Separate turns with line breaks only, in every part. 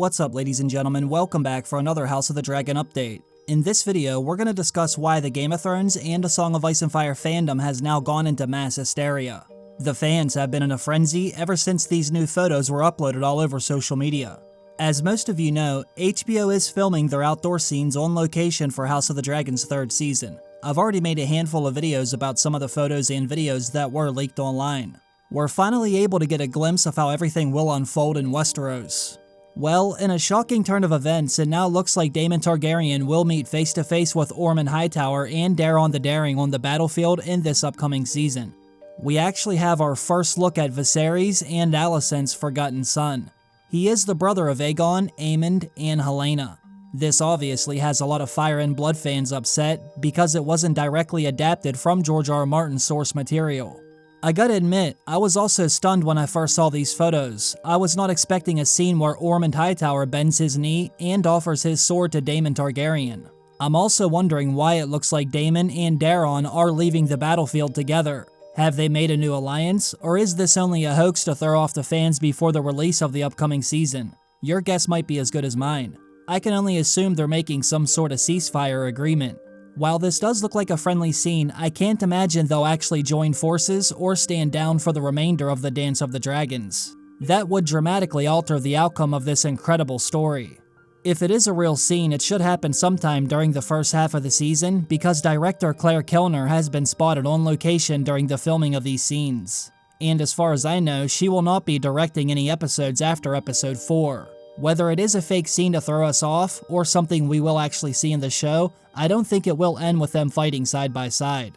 What's up, ladies and gentlemen, welcome back for another House of the Dragon update. In this video, we're going to discuss why the Game of Thrones and A Song of Ice and Fire fandom has now gone into mass hysteria. The fans have been in a frenzy ever since these new photos were uploaded all over social media. As most of you know, HBO is filming their outdoor scenes on location for House of the Dragon's third season. I've already made a handful of videos about some of the photos and videos that were leaked online. We're finally able to get a glimpse of how everything will unfold in Westeros. Well, in a shocking turn of events, it now looks like Daemon Targaryen will meet face-to-face with Aemond Hightower and Daeron Targaryen on the battlefield in this upcoming season. We actually have our first look at Viserys and Alicent's forgotten son. He is the brother of Aegon, Aemond, and Helaena. This obviously has a lot of Fire and Blood fans upset because it wasn't directly adapted from George R. R. Martin's source material. I gotta admit, I was also stunned when I first saw these photos. I was not expecting a scene where Aemond Hightower bends his knee and offers his sword to Daemon Targaryen. I'm also wondering why it looks like Daemon and Daeron are leaving the battlefield together. Have they made a new alliance, or is this only a hoax to throw off the fans before the release of the upcoming season? Your guess might be as good as mine. I can only assume they're making some sort of ceasefire agreement. While this does look like a friendly scene, I can't imagine they'll actually join forces or stand down for the remainder of the Dance of the Dragons. That would dramatically alter the outcome of this incredible story. If it is a real scene, it should happen sometime during the first half of the season because director Claire Kilner has been spotted on location during the filming of these scenes. And as far as I know, she will not be directing any episodes after episode 4. Whether it is a fake scene to throw us off, or something we will actually see in the show, I don't think it will end with them fighting side by side.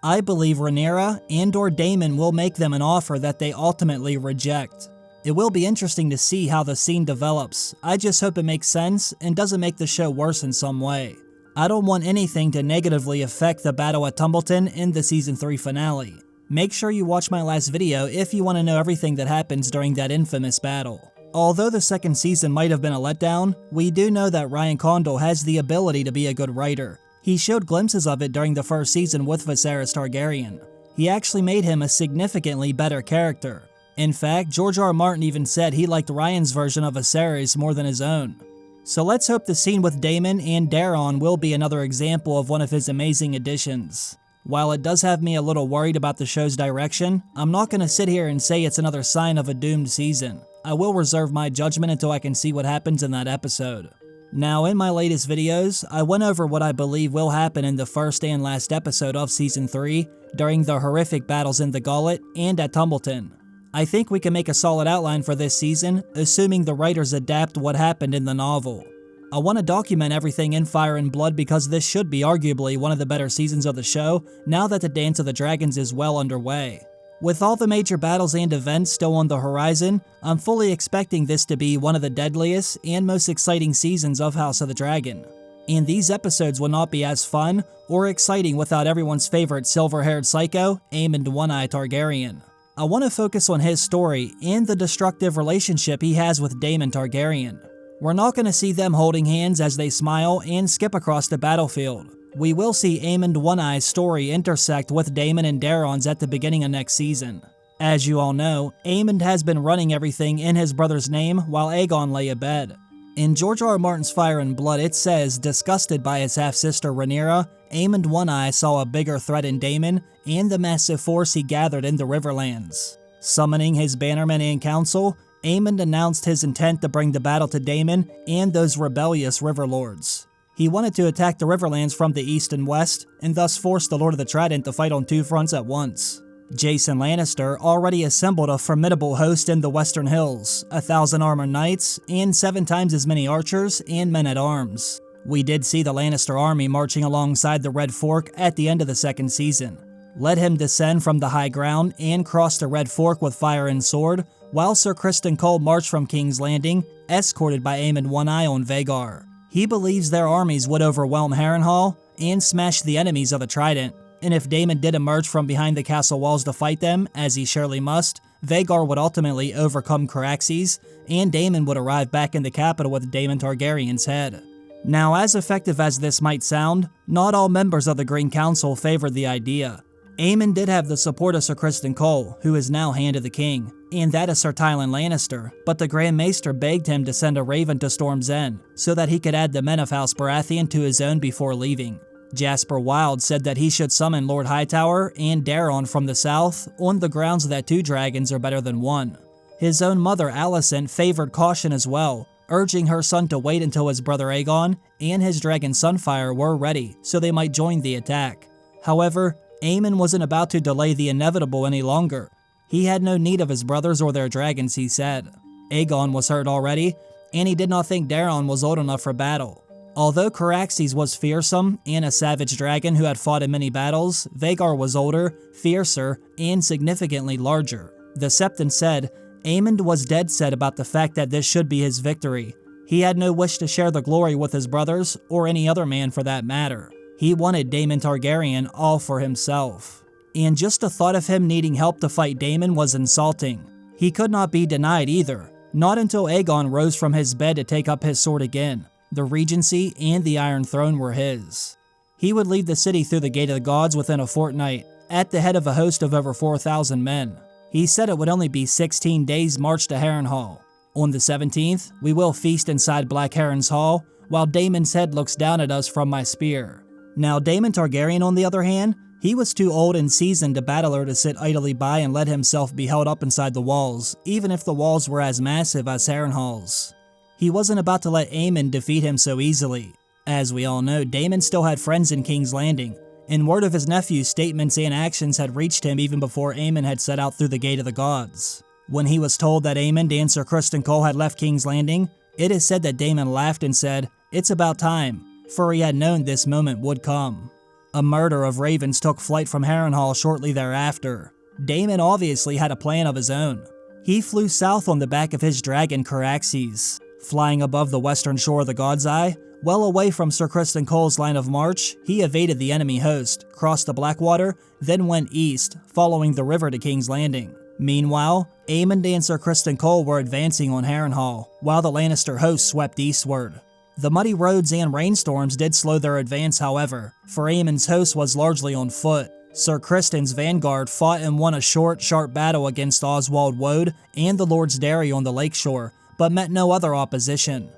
I believe Rhaenyra and/or Daemon will make them an offer that they ultimately reject. It will be interesting to see how the scene develops. I just hope it makes sense and doesn't make the show worse in some way. I don't want anything to negatively affect the battle at Tumbleton in the Season 3 finale. Make sure you watch my last video if you want to know everything that happens during that infamous battle. Although the second season might have been a letdown, we do know that Ryan Condal has the ability to be a good writer. He showed glimpses of it during the first season with Viserys Targaryen. He actually made him a significantly better character. In fact, George R. R. Martin even said he liked Ryan's version of Viserys more than his own. So let's hope the scene with Daemon and Daeron will be another example of one of his amazing additions. While it does have me a little worried about the show's direction, I'm not going to sit here and say it's another sign of a doomed season. I will reserve my judgment until I can see what happens in that episode. Now, in my latest videos, I went over what I believe will happen in the first and last episode of Season 3 during the horrific battles in the Gauntlet and at Tumbleton. I think we can make a solid outline for this season, assuming the writers adapt what happened in the novel. I want to document everything in Fire and Blood because this should be arguably one of the better seasons of the show now that the Dance of the Dragons is well underway. With all the major battles and events still on the horizon, I'm fully expecting this to be one of the deadliest and most exciting seasons of House of the Dragon. And these episodes will not be as fun or exciting without everyone's favorite silver-haired psycho, Aemond One-Eye Targaryen. I want to focus on his story and the destructive relationship he has with Daemon Targaryen. We're not going to see them holding hands as they smile and skip across the battlefield. We will see Aemond One-Eye's story intersect with Daemon and Daeron's at the beginning of next season. As you all know, Aemond has been running everything in his brother's name while Aegon lay abed. In George R. R. Martin's Fire and Blood, it says, disgusted by his half-sister Rhaenyra, Aemond One-Eye saw a bigger threat in Daemon and the massive force he gathered in the Riverlands. Summoning his bannermen and council, Aemond announced his intent to bring the battle to Daemon and those rebellious Riverlords. He wanted to attack the Riverlands from the east and west, and thus force the Lord of the Trident to fight on two fronts at once. Jason Lannister already assembled a formidable host in the Western Hills, 1,000 armored knights, and 7 times as many archers and men-at-arms. We did see the Lannister army marching alongside the Red Fork at the end of the second season. Let him descend from the high ground and cross the Red Fork with fire and sword, while Sir Criston Cole marched from King's Landing, escorted by Aemond One-Eye on Vhagar. He believes their armies would overwhelm Harrenhal and smash the enemies of the Trident, and if Daemon did emerge from behind the castle walls to fight them, as he surely must, Vhagar would ultimately overcome Caraxes, and Daemon would arrive back in the capital with Daemon Targaryen's head. Now, as effective as this might sound, not all members of the Green Council favored the idea. Aemond did have the support of Sir Criston Cole, who is now Hand of the King, and that is Sir Tywin Lannister, but the Grand Maester begged him to send a raven to Storm's End, so that he could add the men of House Baratheon to his own before leaving. Jasper Wilde said that he should summon Lord Hightower and Daeron from the south on the grounds that 2 dragons are better than 1. His own mother Alicent favored caution as well, urging her son to wait until his brother Aegon and his dragon Sunfire were ready so they might join the attack. However, Aemond wasn't about to delay the inevitable any longer. He had no need of his brothers or their dragons, he said. Aegon was hurt already, and he did not think Daeron was old enough for battle. Although Caraxes was fearsome and a savage dragon who had fought in many battles, Vhagar was older, fiercer, and significantly larger. The Septon said, Aemond was dead set about the fact that this should be his victory. He had no wish to share the glory with his brothers, or any other man for that matter. He wanted Daemon Targaryen all for himself. And just the thought of him needing help to fight Daemon was insulting. He could not be denied either, not until Aegon rose from his bed to take up his sword again. The Regency and the Iron Throne were his. He would leave the city through the Gate of the Gods within a fortnight, at the head of a host of over 4,000 men. He said it would only be 16 days' march to Harrenhal. On the 17th, we will feast inside Black Heron's Hall, while Daemon's head looks down at us from my spear. Now Daemon Targaryen, on the other hand, he was too old and seasoned a battler to sit idly by and let himself be held up inside the walls, even if the walls were as massive as Harrenhal's. He wasn't about to let Aemond defeat him so easily. As we all know, Daemon still had friends in King's Landing, and word of his nephew's statements and actions had reached him even before Aemond had set out through the Gate of the Gods. When he was told that Aemond and Sir Criston Cole had left King's Landing, it is said that Daemon laughed and said, "It's about time," for he had known this moment would come. A murder of ravens took flight from Harrenhal shortly thereafter. Daemon obviously had a plan of his own. He flew south on the back of his dragon Caraxes. Flying above the western shore of the God's Eye, well away from Sir Criston Cole's line of march, he evaded the enemy host, crossed the Blackwater, then went east, following the river to King's Landing. Meanwhile, Aemond and Sir Criston Cole were advancing on Harrenhal, while the Lannister host swept eastward. The muddy roads and rainstorms did slow their advance, however, for Aemond's host was largely on foot. Sir Criston's vanguard fought and won a short, sharp battle against Oswald Woad and the Lord's Dairy on the lakeshore, but met no other opposition.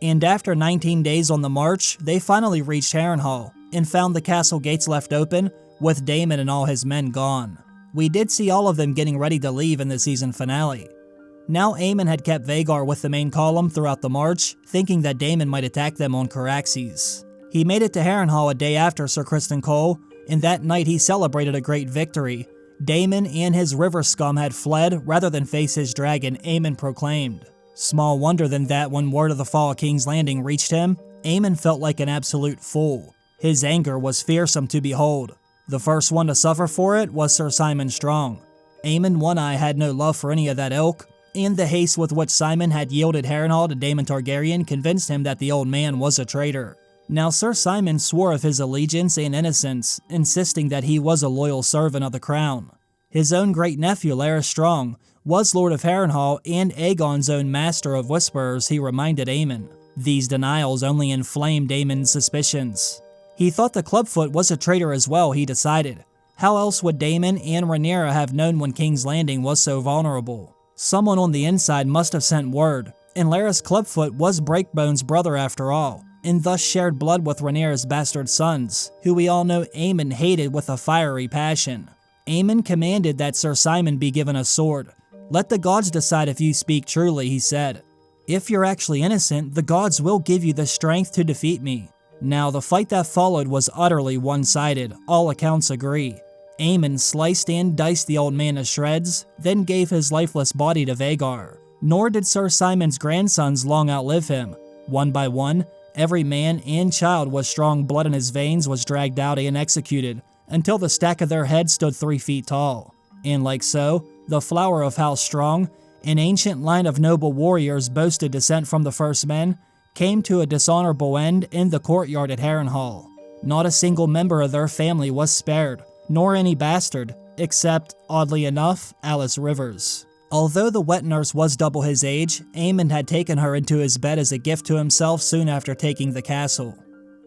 And after 19 days on the march, they finally reached Harrenhal, and found the castle gates left open, with Daemon and all his men gone. We did see all of them getting ready to leave in the season finale. Now Aemond had kept Vhagar with the main column throughout the march, thinking that Daemon might attack them on Caraxes. He made it to Harrenhal a day after Sir Criston Cole, and that night he celebrated a great victory. Daemon and his river scum had fled rather than face his dragon, Aemond proclaimed. Small wonder then that when word of the fall of King's Landing reached him, Aemond felt like an absolute fool. His anger was fearsome to behold. The first one to suffer for it was Sir Simon Strong. Aemond One-Eye had no love for any of that ilk, and the haste with which Simon had yielded Harrenhal to Daemon Targaryen convinced him that the old man was a traitor. Now Sir Simon swore of his allegiance and innocence, insisting that he was a loyal servant of the crown. His own great-nephew, Larys Strong, was Lord of Harrenhal and Aegon's own Master of Whisperers, he reminded Aemond. These denials only inflamed Aemond's suspicions. He thought the Clubfoot was a traitor as well, he decided. How else would Daemon and Rhaenyra have known when King's Landing was so vulnerable? Someone on the inside must have sent word, and Larys Clubfoot was Breakbone's brother after all, and thus shared blood with Rhaenyra's bastard sons, who we all know Aemond hated with a fiery passion. Aemond commanded that Sir Simon be given a sword. "Let the gods decide if you speak truly," he said. "If you're actually innocent, the gods will give you the strength to defeat me." Now, the fight that followed was utterly one-sided, all accounts agree. Aemond sliced and diced the old man to shreds, then gave his lifeless body to Vhagar. Nor did Sir Simon's grandsons long outlive him. One by one, every man and child with strong blood in his veins was dragged out and executed, until the stack of their heads stood 3 feet tall. And like so, the flower of House Strong, an ancient line of noble warriors boasted descent from the first men, came to a dishonorable end in the courtyard at Harrenhal. Not a single member of their family was spared, nor any bastard, except, oddly enough, Alice Rivers. Although the wet nurse was double his age, Aemond had taken her into his bed as a gift to himself soon after taking the castle.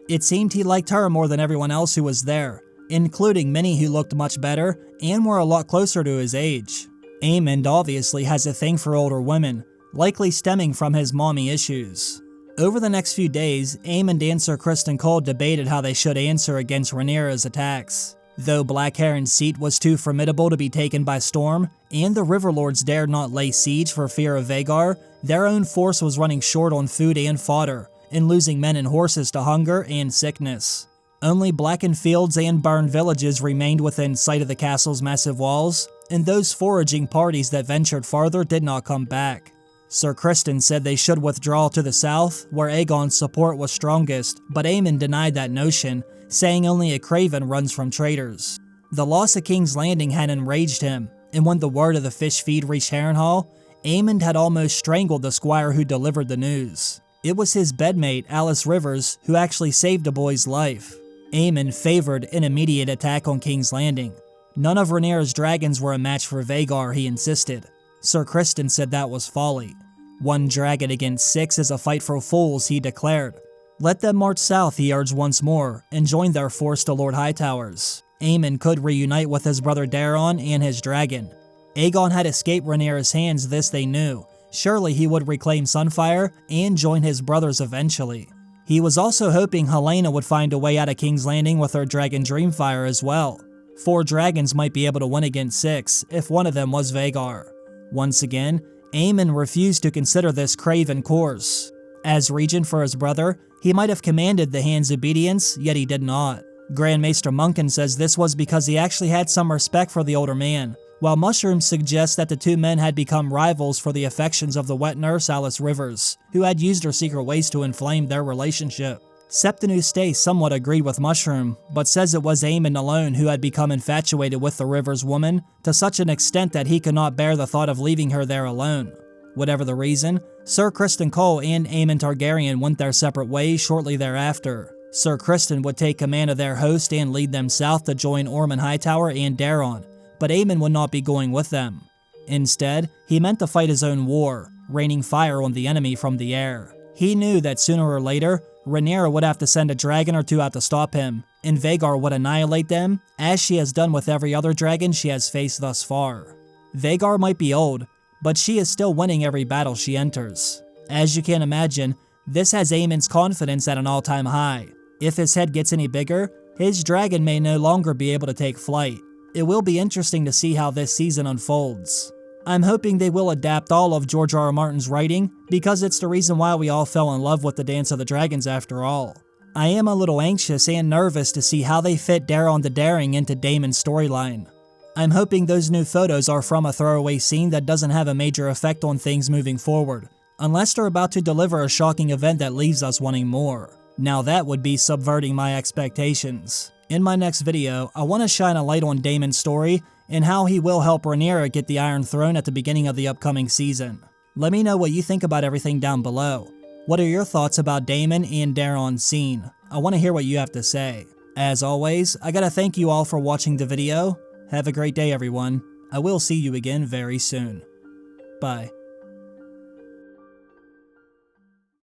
It seemed he liked her more than everyone else who was there, including many who looked much better and were a lot closer to his age. Aemond obviously has a thing for older women, likely stemming from his mommy issues. Over the next few days, Aemond and Sir Criston Cole debated how they should answer against Rhaenyra's attacks. Though Black Heron's seat was too formidable to be taken by storm, and the Riverlords dared not lay siege for fear of Vhagar, their own force was running short on food and fodder, and losing men and horses to hunger and sickness. Only blackened fields and burned villages remained within sight of the castle's massive walls, and those foraging parties that ventured farther did not come back. Sir Criston said they should withdraw to the south, where Aegon's support was strongest, but Aemond denied that notion, saying only a craven runs from traitors. The loss of King's Landing had enraged him, and when the word of the fish feed reached Harrenhal, Aemond had almost strangled the squire who delivered the news. It was his bedmate, Alice Rivers, who actually saved the boy's life. Aemond favored an immediate attack on King's Landing. None of Rhaenyra's dragons were a match for Vhagar, he insisted. Sir Criston said that was folly. 1 dragon against 6 is a fight for fools, he declared. Let them march south, he urged once more, and join their force to Lord Hightowers. Aemond could reunite with his brother Daeron and his dragon. Aegon had escaped Rhaenyra's hands, this they knew. Surely he would reclaim Sunfire and join his brothers eventually. He was also hoping Helaena would find a way out of King's Landing with her dragon Dreamfire as well. 4 dragons might be able to win against 6 if one of them was Vhagar. Once again, Aemond refused to consider this craven course. As regent for his brother, he might have commanded the hand's obedience, yet he did not. Grand Maester Munkin says this was because he actually had some respect for the older man, while Mushroom suggests that the two men had become rivals for the affections of the wet nurse Alice Rivers, who had used her secret ways to inflame their relationship. Septinu Stay somewhat agreed with Mushroom, but says it was Aemond alone who had become infatuated with the Rivers woman to such an extent that he could not bear the thought of leaving her there alone. Whatever the reason, Sir Criston Cole and Daemon Targaryen went their separate ways shortly thereafter. Sir Criston would take command of their host and lead them south to join Ormond Hightower and Daeron, but Aemond would not be going with them. Instead, he meant to fight his own war, raining fire on the enemy from the air. He knew that sooner or later, Rhaenyra would have to send a dragon or two out to stop him, and Vhagar would annihilate them, as she has done with every other dragon she has faced thus far. Vhagar might be old, but she is still winning every battle she enters. As you can imagine, this has Aemond's confidence at an all-time high. If his head gets any bigger, his dragon may no longer be able to take flight. It will be interesting to see how this season unfolds. I'm hoping they will adapt all of George R.R. Martin's writing, because it's the reason why we all fell in love with the Dance of the Dragons after all. I am a little anxious and nervous to see how they fit Daeron the Daring into Daemon's storyline. I'm hoping those new photos are from a throwaway scene that doesn't have a major effect on things moving forward, unless they're about to deliver a shocking event that leaves us wanting more. Now that would be subverting my expectations. In my next video, I want to shine a light on Daemon's story and how he will help Rhaenyra get the Iron Throne at the beginning of the upcoming season. Let me know what you think about everything down below. What are your thoughts about Daemon and Daeron's scene? I want to hear what you have to say. As always, I gotta thank you all for watching the video. Have a great day, everyone. I will see you again very soon. Bye.